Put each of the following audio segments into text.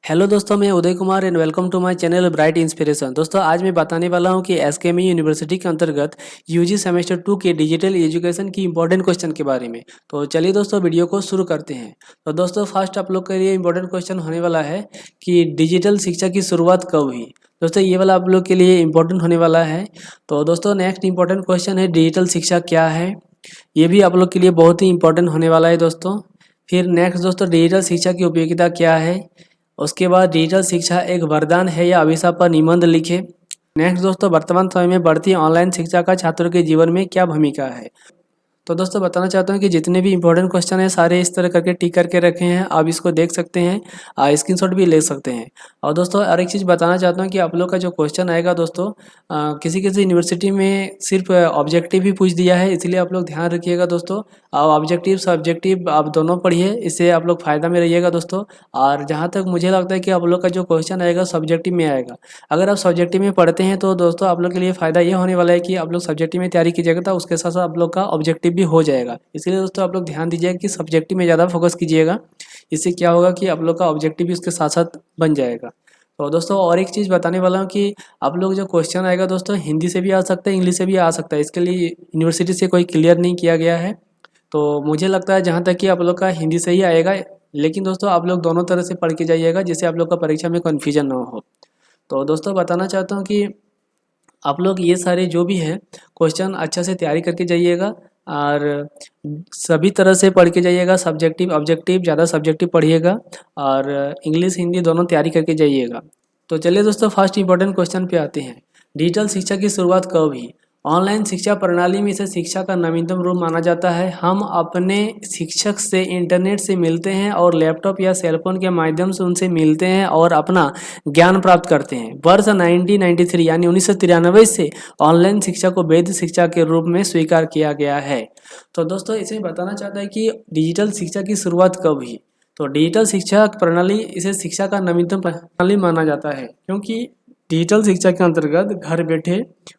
Hello दोस्तों, मैं Uday Kumar and welcome to my channel bright inspiration. दोस्तों आज मैं बताने वाला हूं कि एसकेएमयू यूनिवर्सिटी के अंतर्गत यूजी सेमेस्टर 2 के डिजिटल एजुकेशन की इंपॉर्टेंट क्वेश्चन के बारे में। तो चलिए दोस्तों वीडियो को शुरू करते हैं। तो दोस्तों फर्स्ट आप लोग के लिए इंपॉर्टेंट क्वेश्चन होने वाला है कि डिजिटल शिक्षा की शुरुआत कब हुई। दोस्तों ये वाला आप लोग के लिए इंपॉर्टेंट होने वाला है। तो दोस्तों नेक्स्ट इंपॉर्टेंट क्वेश्चन है डिजिटल शिक्षा क्या है, ये भी आप लोग के लिए बहुत ही इंपॉर्टेंट होने वाला है दोस्तों। फिर नेक्स्ट दोस्तों डिजिटल शिक्षा की उपयोगिता क्या है। उसके बाद डिजिटल शिक्षा एक वरदान है या अभिशाप पर निबंध लिखे। नेक्स्ट दोस्तों वर्तमान समय में बढ़ती ऑनलाइन शिक्षा का छात्रों के जीवन में क्या भूमिका है। तो दोस्तों बताना चाहता हूँ कि जितने भी इंपॉर्टेंट क्वेश्चन हैं सारे इस तरह करके टिक करके रखे हैं, आप इसको देख सकते हैं, स्क्रीनशॉट भी ले सकते हैं। और दोस्तों और एक चीज़ बताना चाहता हूँ कि आप लोग का जो क्वेश्चन आएगा दोस्तों, किसी किसी यूनिवर्सिटी में सिर्फ ऑब्जेक्टिव ही पूछ दिया है, इसलिए आप लोग ध्यान रखिएगा दोस्तों। और ऑब्जेक्टिव सब्जेक्टिव आप दोनों पढ़िए, इससे आप लोग फ़ायदा में रहिएगा दोस्तों। और जहाँ तक मुझे लगता है कि आप लोग का जो क्वेश्चन आएगा सब्जेक्टिव में आएगा। अगर आप सब्जेक्टिव में पढ़ते हैं तो दोस्तों आप लोग के लिए फ़ायदा ये होने वाला है कि आप लोग सब्जेक्टिव में तैयारी कीजिएगा तो उसके साथ साथ आप लोग का ऑब्जेक्टिव भी हो जाएगा। इसलिए दोस्तों आप लोग ध्यान दीजिएगा कि सब्जेक्टिव में ज़्यादा फोकस कीजिएगा। इससे क्या होगा कि आप लोग का ऑब्जेक्टिव भी उसके साथ साथ बन जाएगा। तो दोस्तों और एक चीज़ बताने वाला हूँ कि आप लोग जो क्वेश्चन आएगा दोस्तों हिंदी से भी आ सकता है, इंग्लिश से भी आ सकता है। इसके लिए यूनिवर्सिटी से कोई क्लियर नहीं किया गया है। तो मुझे लगता है जहाँ तक कि आप लोग का हिंदी से ही आएगा, लेकिन दोस्तों आप लोग दोनों तरह से पढ़ के जाइएगा जिससे आप लोग का परीक्षा में कन्फ्यूजन ना हो। तो दोस्तों बताना चाहता हूँ कि आप लोग ये सारे जो भी है क्वेश्चन अच्छा से तैयारी करके जाइएगा और सभी तरह से पढ़ के जाइएगा। सब्जेक्टिव ऑब्जेक्टिव ज़्यादा सब्जेक्टिव पढ़िएगा और इंग्लिश हिंदी दोनों तैयारी करके जाइएगा। तो चलिए दोस्तों फर्स्ट इंपॉर्टेंट क्वेश्चन पे आते हैं। डिजिटल शिक्षा की शुरुआत कब हुई। ऑनलाइन शिक्षा प्रणाली में इसे शिक्षा का नवीनतम रूप माना जाता है। हम अपने शिक्षक से इंटरनेट से मिलते हैं और लैपटॉप या सेलफोन के माध्यम से उनसे मिलते हैं और अपना ज्ञान प्राप्त करते हैं। वर्ष 1993 यानी 1993 से ऑनलाइन शिक्षा को वैध शिक्षा के रूप में स्वीकार किया गया है। तो दोस्तों इसमें बताना चाहता है कि डिजिटल शिक्षा की शुरुआत कब हुई। तो डिजिटल शिक्षा प्रणाली इसे शिक्षा का नवीनतम प्रणाली माना जाता है, क्योंकि डिजिटल शिक्षा के अंतर्गत घर बैठे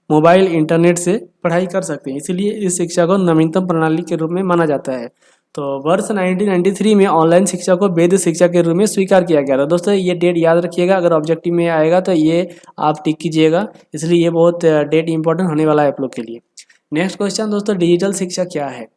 मोबाइल इंटरनेट से पढ़ाई कर सकते हैं, इसीलिए इस शिक्षा को नवीनतम प्रणाली के रूप में माना जाता है। तो वर्ष 1993 में ऑनलाइन शिक्षा को वैध शिक्षा के रूप में स्वीकार किया गया था। दोस्तों ये डेट याद रखिएगा, अगर ऑब्जेक्टिव में आएगा तो ये आप टिक कीजिएगा, इसलिए ये बहुत डेट इंपॉर्टेंट होने वाला है आप लोग के लिए। नेक्स्ट क्वेश्चन दोस्तों डिजिटल शिक्षा क्या है।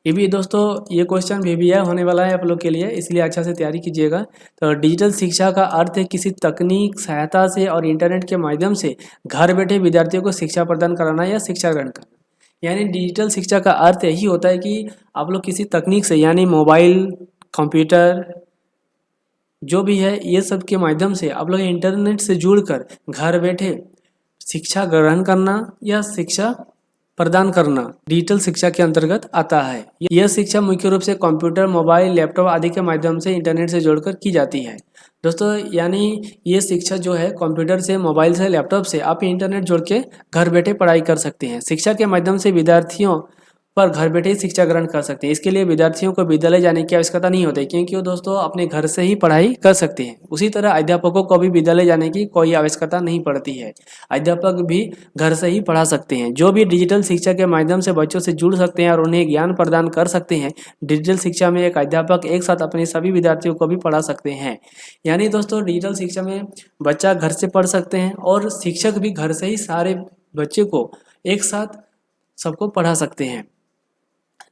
ये भी दोस्तों ये क्वेश्चन भी होने वाला है आप लोग के लिए, इसलिए अच्छा से तैयारी कीजिएगा। तो डिजिटल शिक्षा का अर्थ है किसी तकनीक सहायता से और इंटरनेट के माध्यम से घर बैठे विद्यार्थियों को शिक्षा प्रदान कराना या शिक्षा ग्रहण करना। यानी डिजिटल शिक्षा का अर्थ यही होता है कि आप लोग किसी तकनीक से यानी मोबाइल कंप्यूटर जो भी है ये सब के माध्यम से आप लोग इंटरनेट से जुड़कर घर बैठे शिक्षा ग्रहण करना या शिक्षा प्रदान करना डिजिटल शिक्षा के अंतर्गत आता है। यह शिक्षा मुख्य रूप से कंप्यूटर मोबाइल लैपटॉप आदि के माध्यम से इंटरनेट से जोड़कर की जाती है। दोस्तों यानी ये शिक्षा जो है कंप्यूटर से मोबाइल से लैपटॉप से आप इंटरनेट जोड़ के घर बैठे पढ़ाई कर सकते हैं। शिक्षा के माध्यम से विद्यार्थियों पर घर बैठे ही शिक्षा ग्रहण कर सकते हैं। इसके लिए विद्यार्थियों को विद्यालय जाने की आवश्यकता नहीं होती, क्योंकि वो दोस्तों अपने घर से ही पढ़ाई कर सकते हैं। उसी तरह अध्यापकों को भी विद्यालय जाने की कोई आवश्यकता नहीं पड़ती है, अध्यापक भी घर से ही पढ़ा सकते हैं। जो भी डिजिटल शिक्षा के माध्यम से बच्चों से जुड़ सकते हैं और उन्हें ज्ञान प्रदान कर सकते हैं। डिजिटल शिक्षा में एक अध्यापक एक साथ अपने सभी विद्यार्थियों को भी पढ़ा सकते हैं। यानी दोस्तों डिजिटल शिक्षा में बच्चा घर से पढ़ सकते हैं और शिक्षक भी घर से ही सारे बच्चे को एक साथ सबको पढ़ा सकते हैं।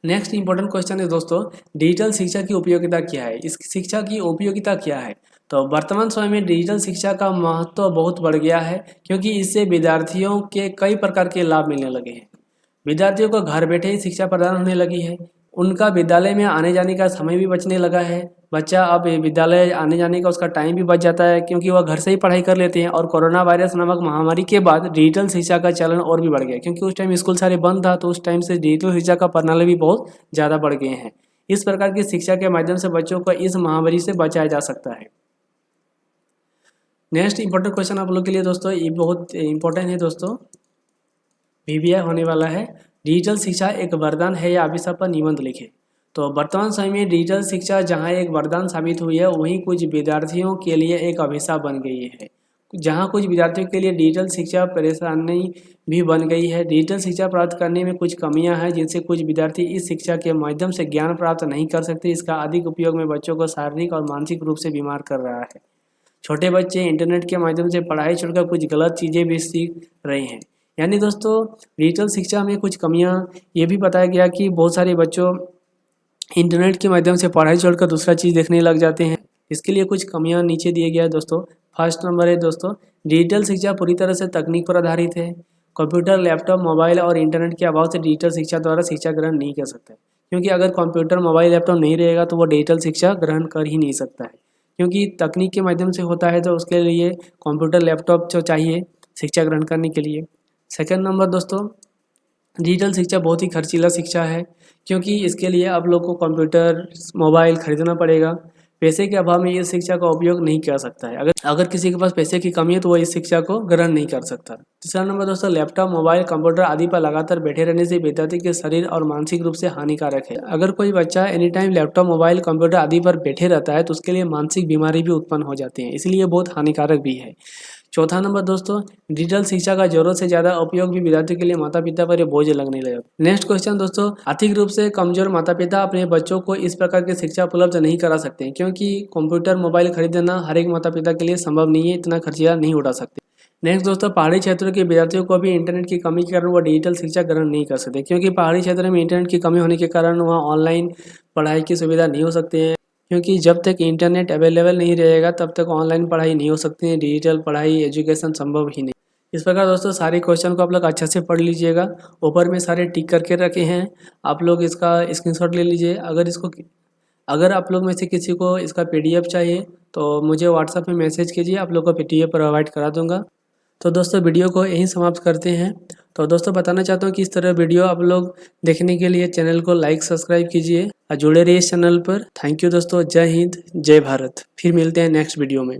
नेक्स्ट इंपॉर्टेंट क्वेश्चन है दोस्तों डिजिटल शिक्षा की उपयोगिता क्या है। इस शिक्षा की उपयोगिता क्या है। तो वर्तमान समय में डिजिटल शिक्षा का महत्व बहुत बढ़ गया है, क्योंकि इससे विद्यार्थियों के कई प्रकार के लाभ मिलने लगे हैं। विद्यार्थियों को घर बैठे ही शिक्षा प्रदान होने लगी है। उनका विद्यालय में आने जाने का समय भी बचने लगा है। बच्चा अब विद्यालय आने जाने का उसका टाइम भी बच जाता है, क्योंकि वह घर से ही पढ़ाई कर लेते हैं। और कोरोना वायरस नामक महामारी के बाद डिजिटल शिक्षा का चलन और भी बढ़ गया, क्योंकि उस टाइम स्कूल सारे बंद था, तो उस टाइम से डिजिटल शिक्षा का प्रणाली भी बहुत ज़्यादा बढ़ गए हैं। इस प्रकार की शिक्षा के माध्यम से बच्चों को इस महामारी से बचाया जा सकता है। नेक्स्ट इंपॉर्टेंट क्वेश्चन आप लोग के लिए दोस्तों, ये बहुत इंपॉर्टेंट है दोस्तों, VBI होने वाला है। डिजिटल शिक्षा एक वरदान है या अभिशाप पर निबंध लिखे। तो वर्तमान समय में डिजिटल शिक्षा जहां एक वरदान साबित हुई है, वहीं कुछ विद्यार्थियों के लिए एक अभिशाप बन गई है। जहाँ कुछ विद्यार्थियों के लिए डिजिटल शिक्षा परेशानी भी बन गई है। डिजिटल शिक्षा प्राप्त करने में कुछ कमियां हैं जिनसे कुछ विद्यार्थी इस शिक्षा के माध्यम से ज्ञान प्राप्त नहीं कर सकते। इसका अधिक उपयोग में बच्चों को शारीरिक और मानसिक रूप से बीमार कर रहा है। छोटे बच्चे इंटरनेट के माध्यम से पढ़ाई छोड़कर कुछ गलत चीज़ें भी सीख रहे हैं। यानी दोस्तों डिजिटल शिक्षा में कुछ कमियां ये भी बताया गया कि बहुत सारे बच्चों इंटरनेट के माध्यम से पढ़ाई छोड़कर दूसरा चीज़ देखने लग जाते हैं। इसके लिए कुछ कमियां नीचे दिए गया है दोस्तों। फर्स्ट नंबर है दोस्तों, डिजिटल शिक्षा पूरी तरह से तकनीक पर आधारित है। कंप्यूटर, लैपटॉप, मोबाइल और इंटरनेट के अभाव से डिजिटल शिक्षा द्वारा शिक्षा ग्रहण नहीं कर सकता है। क्योंकि अगर कंप्यूटर, मोबाइल, लैपटॉप नहीं रहेगा तो वो डिजिटल शिक्षा ग्रहण कर ही नहीं सकता है। क्योंकि तकनीक के माध्यम से होता है तो उसके लिए कंप्यूटर, लैपटॉप जो चाहिए शिक्षा ग्रहण करने के लिए। सेकंड नंबर दोस्तों, डिजिटल शिक्षा बहुत ही खर्चीला शिक्षा है, क्योंकि इसके लिए आप लोग को कंप्यूटर, मोबाइल खरीदना पड़ेगा। पैसे के अभाव में इस शिक्षा का उपयोग नहीं कर सकता है। अगर किसी के पास पैसे की कमी है तो वो इस शिक्षा को ग्रहण नहीं कर सकता। तीसरा नंबर दोस्तों, लैपटॉप, मोबाइल, कंप्यूटर आदि पर लगातार बैठे रहने से विद्यार्थी के शरीर और मानसिक रूप से हानिकारक है। अगर कोई बच्चा any time laptop, mobile, computer आदि पर बैठे रहता है तो उसके लिए मानसिक बीमारी भी उत्पन्न हो जाती है, इसलिए बहुत हानिकारक भी है। चौथा नंबर दोस्तों, डिजिटल शिक्षा का जरूरत से ज़्यादा उपयोग भी विद्यार्थियों के लिए माता पिता पर बोझ लगने लगा। नेक्स्ट क्वेश्चन दोस्तों, आर्थिक रूप से कमजोर माता पिता अपने बच्चों को इस प्रकार की शिक्षा उपलब्ध नहीं करा सकते, क्योंकि कंप्यूटर, मोबाइल खरीदना हर एक माता पिता के लिए संभव नहीं है, इतना खर्चा नहीं उठा सकते। नेक्स्ट दोस्तों, पहाड़ी क्षेत्रों के विद्यार्थियों को भी इंटरनेट की कमी के कारण वो डिजिटल शिक्षा ग्रहण नहीं कर सकते, क्योंकि पहाड़ी क्षेत्र में इंटरनेट की कमी होने के कारण वहाँ ऑनलाइन पढ़ाई की सुविधा नहीं हो सकती है। क्योंकि जब तक इंटरनेट अवेलेबल नहीं रहेगा तब तक ऑनलाइन पढ़ाई नहीं हो सकती है, डिजिटल पढ़ाई, एजुकेशन संभव ही नहीं। इस प्रकार दोस्तों सारे क्वेश्चन को आप लोग अच्छे से पढ़ लीजिएगा। ऊपर में सारे टिक करके रखे हैं, आप लोग इसका स्क्रीनशॉट ले लीजिए। अगर आप लोग में से किसी को इसका PDF चाहिए तो मुझे व्हाट्सएप में मैसेज कीजिए, आप लोग को PDF प्रोवाइड करा दूंगा। तो दोस्तों वीडियो को यहीं समाप्त करते हैं। तो दोस्तों बताना चाहता हूँ कि इस तरह वीडियो आप लोग देखने के लिए चैनल को लाइक, सब्सक्राइब कीजिए और जुड़े रहिए इस चैनल पर। थैंक यू दोस्तों। जय हिंद, जय भारत। फिर मिलते हैं नेक्स्ट वीडियो में।